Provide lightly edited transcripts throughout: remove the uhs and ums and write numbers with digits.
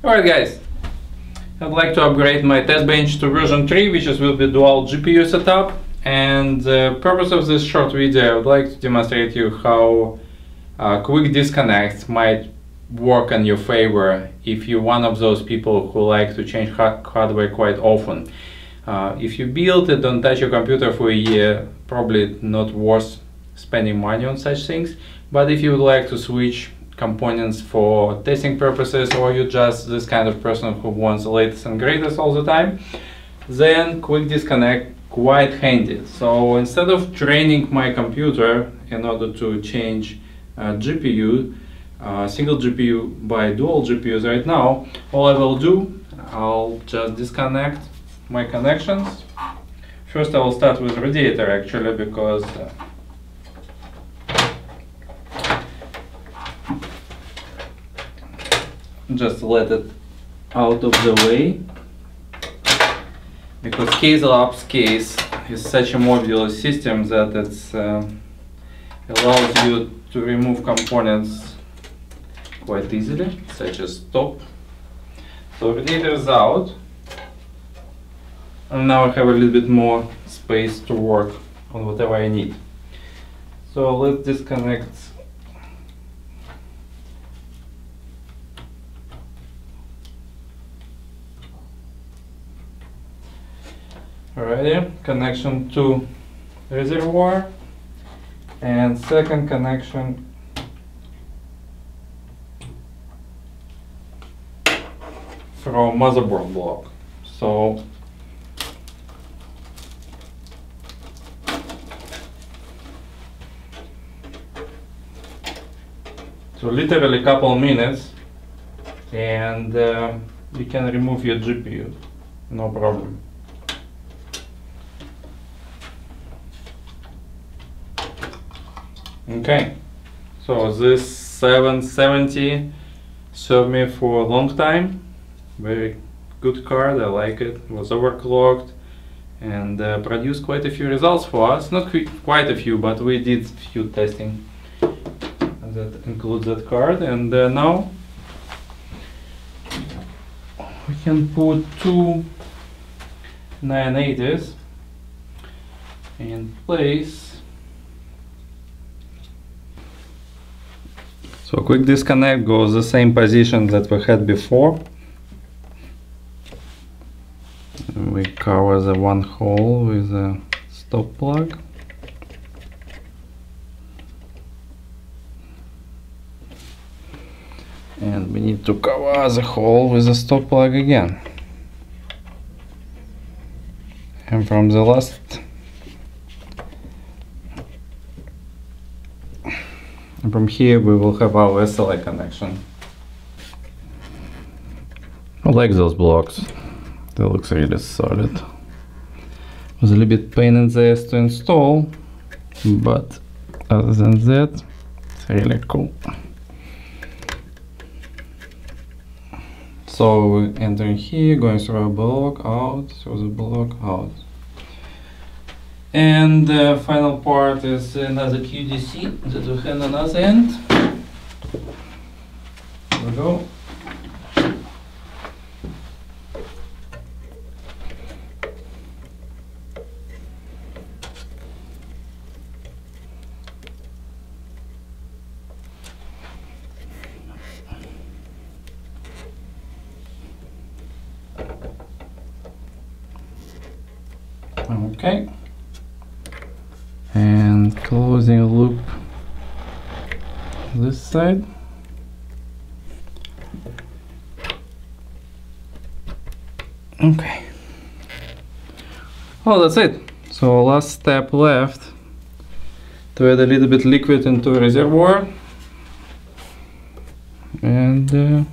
Alright guys, I'd like to upgrade my test bench to version 3, which will be dual GPU setup. And the purpose of this short video, I would like to demonstrate you how quick disconnects might work in your favor if you're one of those people who like to change hardware quite often. If you build it, don't touch your computer for a year, probably not worth spending money on such things. But if you would like to switch components for testing purposes, or you're just this kind of person who wants the latest and greatest all the time, then quick disconnect quite handy. So instead of training my computer in order to change GPU, single GPU by dual GPUs right now, all I will do, I'll just disconnect my connections. First I will start with radiator actually, because just let it out of the way, because DazLab's case is such a modular system that it allows you to remove components quite easily, such as top. So radiator is out, and now I have a little bit more space to work on whatever I need. So let's disconnect alrighty, connection to reservoir, and second connection from motherboard block. So literally a couple minutes, and you can remove your GPU, no problem. Okay, so this 770 served me for a long time. Very good card, I like it. It was overclocked and produced quite a few results for us. Not quite a few, but we did few testing that includes that card. And now we can put two 980s in place. So quick disconnect goes the same position that we had before. We cover the one hole with a stop plug. And we need to cover the hole with a stop plug again. And from the last from here we will have our SLI connection. I like those blocks, they look really solid. It was a little bit pain in the ass to install, but other than that, it's really cool. So we enter here, going through a block, out, through the block, out. And the final part is another QDC that we have on the other end. Here we go. Okay. And closing a loop this side. Okay. Well, that's it. So last step left, to add a little bit liquid into a reservoir, and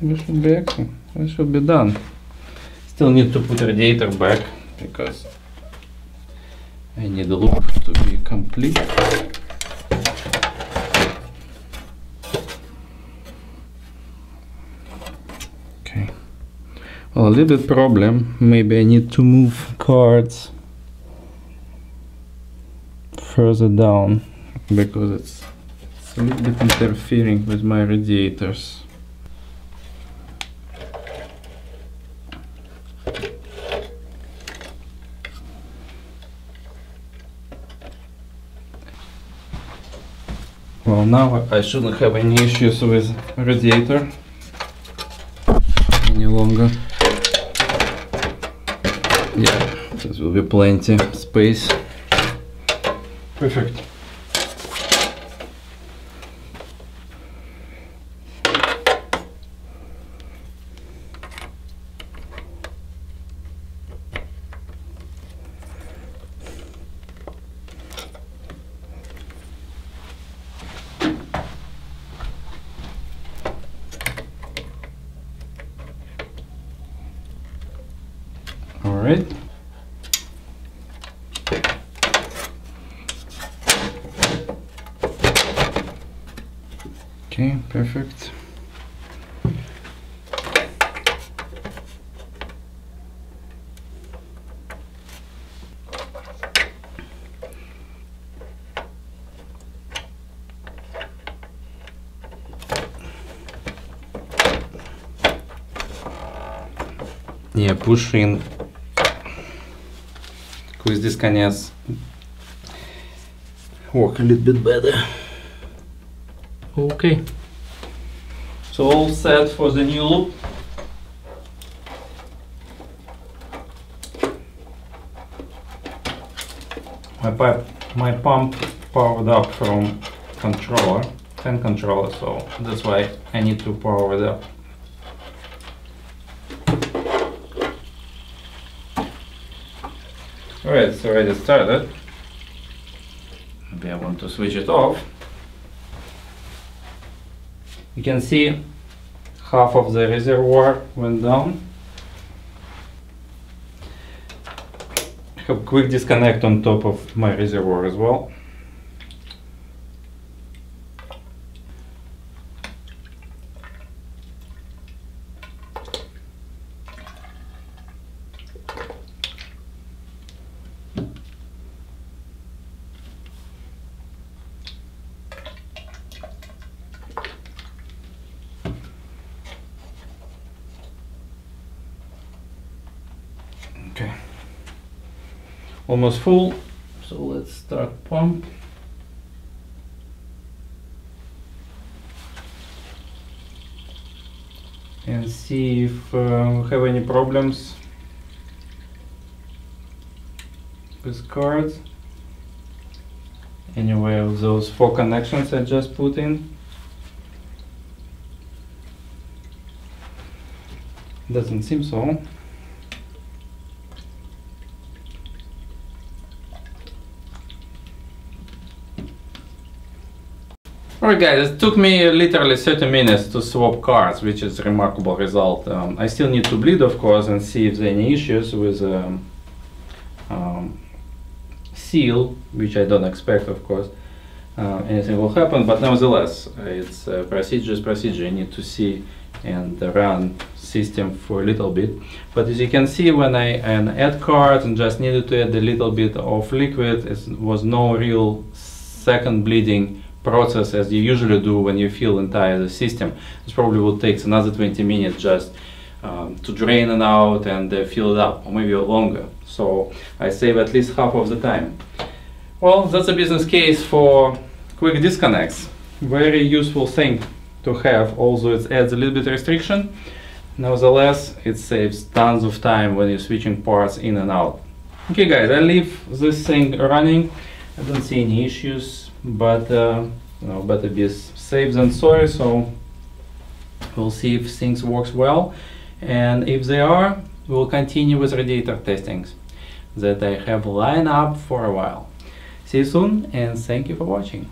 we should be excellent. We should be done. Still need to put radiator back because I need the loop to be complete. Okay. Well, a little bit problem. Maybe I need to move cards further down because it's a little bit interfering with my radiators. Well, now I shouldn't have any issues with radiator any longer. Yeah, this will be plenty space. Perfect. All right. Okay, perfect. Yeah, push in quick disconnects work a little bit better. Okay, so all set for the new loop. My pump powered up from controller, fan controller, so that's why I need to power it up. Alright, it's already started. Maybe I want to switch it off. You can see half of the reservoir went down. I have quick disconnect on top of my reservoir as well. Okay, almost full, so let's start pump. And see if we have any problems with cards. Anyway, of those 4 connections I just put in. Doesn't seem so. Alright guys, it took me literally 30 minutes to swap cards, which is a remarkable result. I still need to bleed, of course, and see if there are any issues with seal, which I don't expect, of course. Anything will happen, but nevertheless, it's procedure. You need to see and run system for a little bit. But as you can see, when I add cards and just needed to add a little bit of liquid, it was no real second bleeding process as you usually do when you fill entire the system. This probably will take another 20 minutes just to drain it out and fill it up, or maybe longer. So I save at least half of the time. Well, that's a business case for quick disconnects. Very useful thing to have, although it adds a little bit of restriction. Nevertheless, it saves tons of time when you're switching parts in and out. Okay guys, I leave this thing running. I don't see any issues, but you know, better be safe than sorry, so we'll see if things works well, and if they are, we'll continue with radiator testings that I have lined up for a while. See you soon, and thank you for watching.